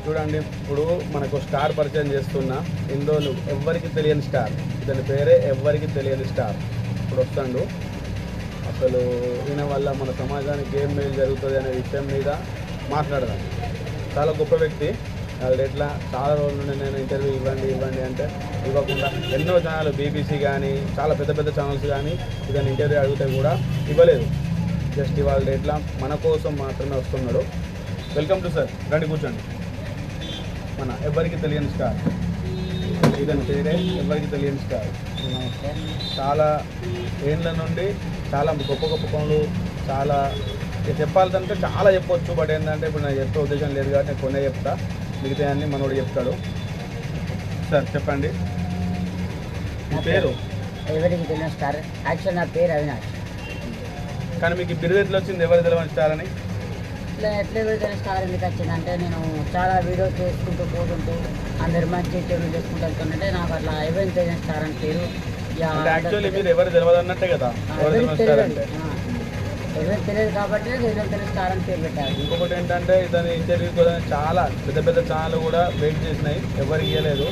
చూడండి, ఇప్పుడు మనకు స్టార్ పరిచయం చేస్తున్నా. ఇందులో ఎవ్వరికి తెలియని స్టార్, ఇతని పేరే ఎవ్వరికి తెలియని స్టార్. ఇప్పుడు వస్తాడు. అసలు ఈయన వల్ల మన సమాజానికి ఏం మేలు జరుగుతుంది అనే విషయం మీద మాట్లాడదాం. చాలా గొప్ప వ్యక్తి. వాళ్ళు ఎట్లా చాలా రోజుల నుండి నేను ఇంటర్వ్యూ ఇవ్వండి అంటే ఇవ్వకుండా ఎన్నో ఛానల్, బీబీసీ కానీ చాలా పెద్ద పెద్ద ఛానల్స్ కానీ ఇతను ఇంటర్వ్యూ అడిగితే కూడా ఇవ్వలేదు. జస్ట్ ఇవాళ ఎట్లా మన కోసం మాత్రమే వస్తున్నాడు. Welcome to sir. రండి కూర్చోండి. మన ఎవ్వరికి తెలియని స్టార్, ఇతని పేరే ఎవ్వరికి తెలియని స్టార్. చాలా ఏళ్ళ నుండి చాలా గొప్ప గొప్ప పనులు, చాలా చెప్పాలంటే చాలా చెప్పొచ్చు. బట్ ఏంటంటే ఇప్పుడు నాకు చెప్పే ఉద్దేశం లేదు కాబట్టి నేను కొనే చెప్తా, మిగతా అన్ని మనోడు చెప్తాడు. సార్ చెప్పండి, మీ పేరు? ఎవరికి తెలియని స్టార్. యాక్చువల్ నా పేరు అవినాష్. కానీ మీకు బిరుదు ఎట్లా వచ్చింది ఎవరికి తెలియని స్టార్ అని? ఇట్లా ఎట్లా ఎవరికి తెలియని స్టార్ ఎందుకు వచ్చిందంటే నేను చాలా వీడియోస్ చేసుకుంటూ పోతుంటూ అందరు మంచి చెడు చేసుకుంటూ వెళ్తుంటే నాకు అట్లా ఎవరికి తెలియని స్టార్ అని పేరు. యాక్చువల్లీ మీరు ఎవరు తెలియదు అన్నట్టే కదా ఎవరికి స్టార్ అంటే. ఎవరికి తెలియదు కాబట్టి ఎవరికి తెలియని స్టార్ అని పేరు పెట్టారు. ఇంకొకటి ఏంటంటే ఇతని ఇంటర్వ్యూ కూడా చాలా పెద్ద పెద్ద ఛానల్ కూడా వెయిట్ చేసినాయి, ఎవరికి ఇవ్వలేదు.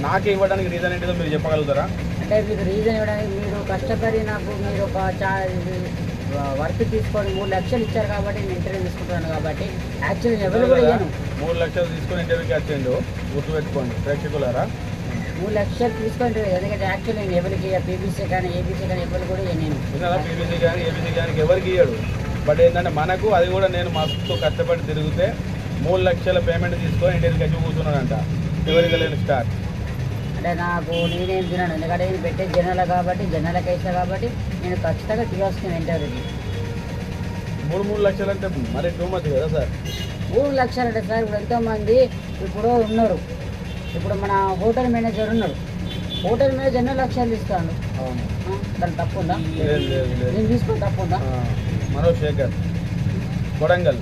నాకే ఇవ్వడానికి రీజన్ ఏంటిదో మీరు చెప్పగలుగుతారా? అంటే మీకు రీజన్ ఇవ్వడానికి మీరు కష్టపడి నాకు మీరు ఒక వర్క్ తీసుకొని 3 లక్షలు ఇచ్చారు కాబట్టి నేను ఇంటర్వ్యూ తీసుకుంటాను కాబట్టి యాక్చువల్లీ ఎవరు కూడా ఇవ్వను. 3 లక్షలు తీసుకొని ఇంటర్వ్యూకి వచ్చిండు, గుర్తుపెట్టుకోండి ప్రేక్షకులారా. 3 లక్షలు తీసుకుంటే ఎందుకంటే యాక్చువల్లీ నేను ఎవరికి పీబీసీ కానీ ఏబీసీ కానీ ఎవరు కూడా నేను పీబీసీ కానీ ఏబీసీ కానీ ఎవరికి ఇవ్వడు. బట్ ఏంటంటే మనకు అది కూడా నేను మస్తు కష్టపడి తిరిగితే 3 లక్షల పేమెంట్ తీసుకొని ఇంటర్వ్యూకి వచ్చి కూర్చున్నాడంట ఎవరికి తెలియని స్టార్. అంటే నాకు నేనేం తిన్నాను ఎందుకంటే నేను పెట్టే జనాలు కాబట్టి జనాలకు వేస్తా కాబట్టి నేను ఖచ్చితంగా తీయాల్సిన ఇంటర్వ్యూకి. 3 లక్షలు అంటే మరి టూ మచ్ కదా సార్? 3 లక్షలు అంటే సార్ ఇప్పుడు ఎంతోమంది ఇప్పుడు ఉన్నారు. ఇప్పుడు మన హోటల్ మేనేజర్ ఉన్నాడు, హోటల్ మేనేజర్ ఎన్నో లక్షలు ఇస్తాను. అవును, దాని తప్పు ఉందా? లేదు. నేను తీసుకుని తప్పు ఉందా? మనోజ్ శేఖర్, కొడంగల్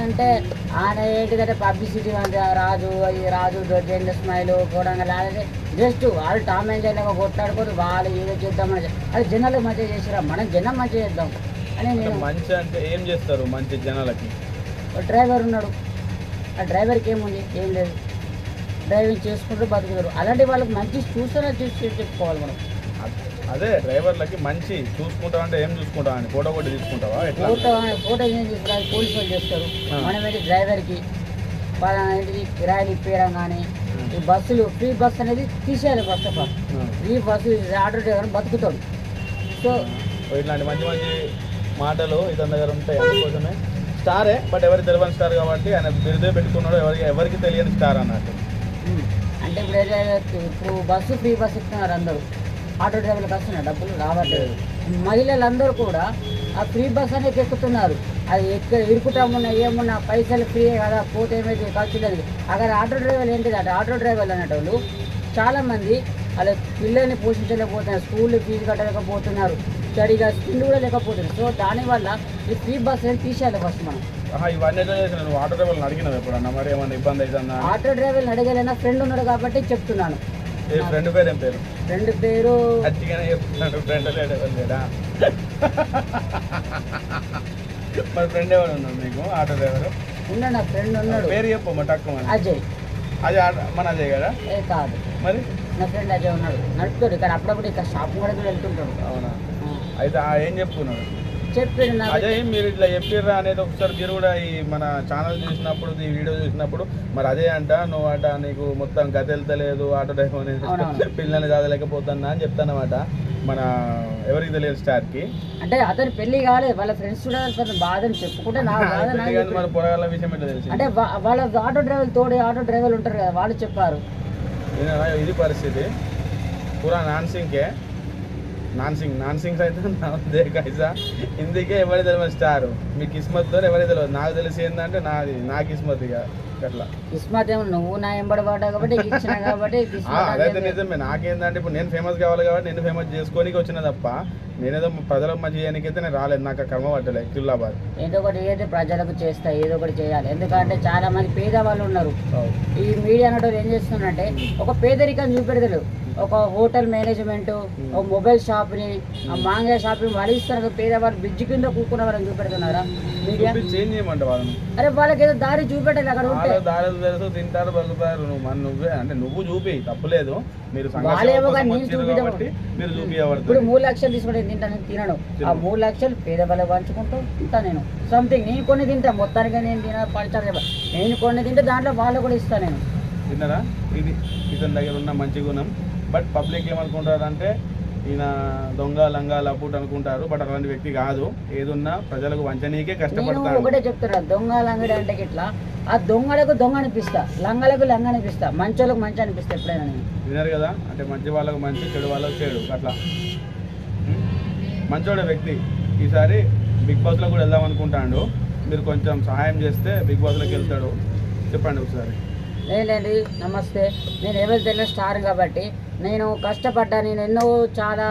అంటే ఆయన ఏంటిదంటే పబ్లిసిటీ రాజు జెండర్ స్మైల్ కొడంగల్ అదే జస్ట్ వాళ్ళు టామ్ అండ్ జెర్రీ కొట్లాడుకోరు, వాళ్ళు ఏదో చేద్దామని అది జనాలకు మంచిగా చేసిరా, మనం జనం మంచిగా చేద్దాం అని నేను. మంచి అంటే ఏం చేస్తారు మంచి జనాలకి? డ్రైవర్ ఉన్నాడు, ఆ డ్రైవర్కి ఏముంది, ఏం లేదు, డ్రైవింగ్ చేసుకుంటూ బతుకుతారు. అలాంటి వాళ్ళకి మంచి చూస్తేనే చూసి చెప్పుకోవాలి మనం. అదే డ్రైవర్లకి మంచి చూసుకుంటావు అంటే ఏం చూసుకుంటావు అని ఫోటో కూడా తీసుకుంటావా? ఫోటో ఏం తీసుకుంటారు, పోలీసు వాళ్ళు చేస్తారు. మనం ఏంటి డ్రైవర్కి ఏంటిది కిరాయిలు ఇప్పేయడం కానీ ఈ బస్సులు ఫ్రీ బస్ అనేది తీసేయాలి. First of all free bus order driver బతుకుతాడు. సో ఇట్లాంటి మంచి మంచి మాటలు ఇతని దగ్గర ఉంటాయి. అందుకోసమే స్టారే, బట్ ఎవరికి తెలియని స్టార్ కాబట్టి ఆయన బిరుదే పెట్టుకున్నాడు ఎవరికి తెలియని స్టార్ అన్నట్టు. అంటే ఇప్పుడు బస్సు ఫ్రీ బస్ ఇస్తున్నారు, అందరూ ఆటో డ్రైవర్లకు వస్తున్నాయి, డబ్బులు రావట్లేదు. మహిళలందరూ కూడా ఆ ఫ్రీ బస్ అనేది ఎక్కుతున్నారు. అది ఇరుకుతామున్నా ఏమున్నా పైసలు ఫ్రీ కదా, పోతే ఏమైతే ఖర్చు లేదు. అక్కడ ఆటో డ్రైవర్లు ఏంటిది అంటే ఆటో డ్రైవర్లు అనేటోళ్ళు చాలామంది వాళ్ళ పిల్లల్ని పోషించలేకపోతున్నారు, స్కూల్ ఫీజు కట్టలేకపోతున్నారు, స్టడీగా స్కిల్ కూడా లేకపోతున్నారు. సో దానివల్ల ఈ ఫ్రీ బస్ అనేది తీసేయాలి ఫస్ట్ మనం. ఇవన్నీ నువ్వు ఆటో డ్రైవర్ని అడిగినావు ఎప్పుడన్నా మరి ఏమన్నా ఇబ్బంది అవుతుందా? ఆటో డ్రైవర్ని అడగలేనా, ఫ్రెండ్ ఉన్నాడు కాబట్టి చెప్తున్నాను. ఫ్రెండ్ పేరు ఏం పేరు? ఫ్రెండ్ పేరు అచ్చిగానే చెప్తున్నాడు, ఫ్రెండ్ లేడా? మరి ఫ్రెండ్ ఎవరు ఉన్నాడు మీకు ఆటో డ్రైవర్? ఉన్నాడు, నా ఫ్రెండ్ ఉన్నాడు. పేరు చెప్పు మా తక్కువ. అజయ్. అజయ్ మన అజయ్ కదా? ఏ కాదు, మరి నా ఫ్రెండ్ అజయ్ ఉన్నాడు, నడుపుతాడు ఇక్కడ అప్పుడప్పుడు ఇక్కడ షాపింగ్ కూడా వెళ్తుంటాడు. అవునా? అయితే ఏం చెప్తున్నాడు? చెప్పాడు నాకు. అజయ్ మీరు ఇట్లా చెప్పిర్రా అనేది ఒకసారి మీరు కూడా ఈ మన ఛానల్ చూసినప్పుడు ఈ వీడియో చూసినప్పుడు మరి అజయ్ అంట నువ్వు అట నీకు మొత్తం గత వెళ్తలేదు ఆటో డ్రైవర్ అనేది పిల్లల్ని చదవలేకపోతున్నా అని చెప్తానమాట మన ఎవరికి తెలియదు స్టార్కి. అంటే అతను పెళ్లి కాలేదు, వాళ్ళ ఫ్రెండ్స్ కూడా అతను బాధని చెప్పుకుంటే నా బాధ మన పొరగాల విషయం ఎట్లా తెలిసి అంటే వాళ్ళ ఆటో డ్రైవర్ తోడే ఆటో డ్రైవర్లు ఉంటారు కదా, వాళ్ళు చెప్పారు. ఇది పరిస్థితి పూరా నాన్ సింగ్ అయితే కైసా ఇందుకే ఎవరి తెలియదు స్టార్. మీ కిస్మత్తో ఎవరి తెలియదు, నాకు తెలిసి ఏంటంటే నా కిస్మత్. ఇక అట్లా కిస్మత్ ఏమో నువ్వు నా ఎంబడి పడ్డా కాబట్టి ఇచ్చిన కాబట్టి అదైతే నిజమే. నాకేంటంటే ఇప్పుడు నేను ఫేమస్ కావాలి కాబట్టి నేను ఫేమస్ చేసుకోనికి వచ్చిన తప్ప నేనేదో ప్రజలకు మంచి చేయడానికి అయితే నేను రాలేదు, నాకు కర్మ పట్టలేదు. కిల్లాబాద్ ఏదో ఒకటి ఏదైతే ప్రజలకు చేస్తా ఏదో ఒకటి చేయాలి. ఎందుకంటే చాలా మంది పేదవాళ్ళు ఉన్నారు. ఈ మీడియా అన్నట్టు ఏం చేస్తున్నారంటే ఒక పేదరికం చూపెడతలేవు, ఒక హోటల్ మేనేజ్మెంట్, ఒక మొబైల్ షాప్ని, ఆ మాంగా షాప్ని వడిస్తారు. పేదవాళ్ళు బ్రిడ్జ్ కింద కూకున్న వాళ్ళని చూపెడుతున్నారా మీడియా? చేంజ్ చేయమంట వాళ్ళని. అరే వాళ్ళకి ఏదో దారి చూపెట్టాలి అక్కడ ఉంటే. దాడులు తెలుసు, తింటారు, బతుకుతారు. నువ్వే అంటే నువ్వు చూపి తప్పులేదు. మీరు వాళ్ళేమో కానీ నేను చూపించడం. మీరు చూపించబడుతుంది. ఇప్పుడు 3 లక్షలు తీసుకుంటే తింటాను, తినను. ఆ 3 లక్షలు పేదవాళ్ళకి పంచుకుంటూ తింటా నేను. సంథింగ్ నేను కొన్ని తింటా, మొత్తానికి నేను పంచాలి. నేను కొన్ని తింటే దాంట్లో వాళ్ళు కూడా ఇస్తాను నేను. తిన్నారా? ఇది ఇతని దగ్గర ఉన్న మంచి గుణం. బట్ పబ్లిక్ ఏమనుకుంటారంటే ఈయన దొంగ లంగా లపుట్ అనుకుంటారు. బట్ అలాంటి వ్యక్తి కాదు. ఏదున్నా ప్రజలకు వంచనీకే నేను కష్టపడతాడు. ఒకటే చెప్తున్నా, దొంగ లంగడి అంటే ఇట్లా ఆ దొంగలకు దొంగ అనిపిస్తా, లంగలకు లంగ అనిపిస్తా, మంచోళ్ళకు మంచి అనిపిస్తా ఎప్పుడైనా నేను. విన్నారు కదా? అంటే మంచి వాళ్ళకు మంచి, చెడు వాళ్ళకు చెడు. అట్లా మంచోడే వ్యక్తి. ఈసారి బిగ్ బాస్లో కూడా వెళ్దాం అనుకుంటాడు. మీరు కొంచెం సహాయం చేస్తే బిగ్ బాస్లోకి వెళ్తాడు. చెప్పండి ఒకసారి. లేదండి, నమస్తే. నేను ఎవరు తెలియని స్టార్ కాబట్టి నేను కష్టపడ్డా. నేను ఎన్నో చాలా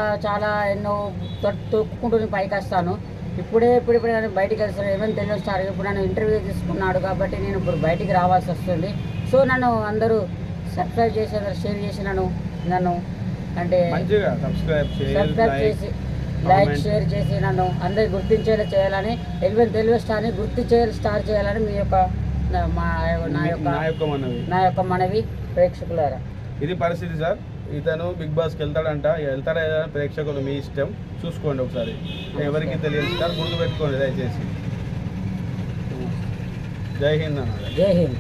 తొక్కుకుంటూ నేను పైకి వస్తాను. ఇప్పుడే నేను బయటికి వెళ్తాను. ఏమైనా తెలియని స్టార్ ఇప్పుడు నన్ను ఇంటర్వ్యూ తీసుకున్నాడు కాబట్టి నేను ఇప్పుడు బయటికి రావాల్సి వస్తుంది. సో నన్ను అందరూ సబ్స్క్రైబ్ చేసి, అందరూ షేర్ చేసి నన్ను అంటే సబ్స్క్రైబ్ చేసి లైక్ షేర్ చేసి నన్ను అందరు గుర్తించేలా చేయాలని, తెలుగు స్టార్ని స్టార్ చేయాలని మీ యొక్క నా యొక్క మనవి ప్రేక్షకులారా. ఇది పరిస్థితి సార్. ఇతను బిగ్ బాస్కి వెళ్తాడా ప్రేక్షకులు మీ ఇష్టం. చూసుకోండి ఒకసారి. ఎవరికి తెలియదు సార్, గుర్తు పెట్టుకోండి దయచేసి. జై హింద్ అన్న. జై హింద్.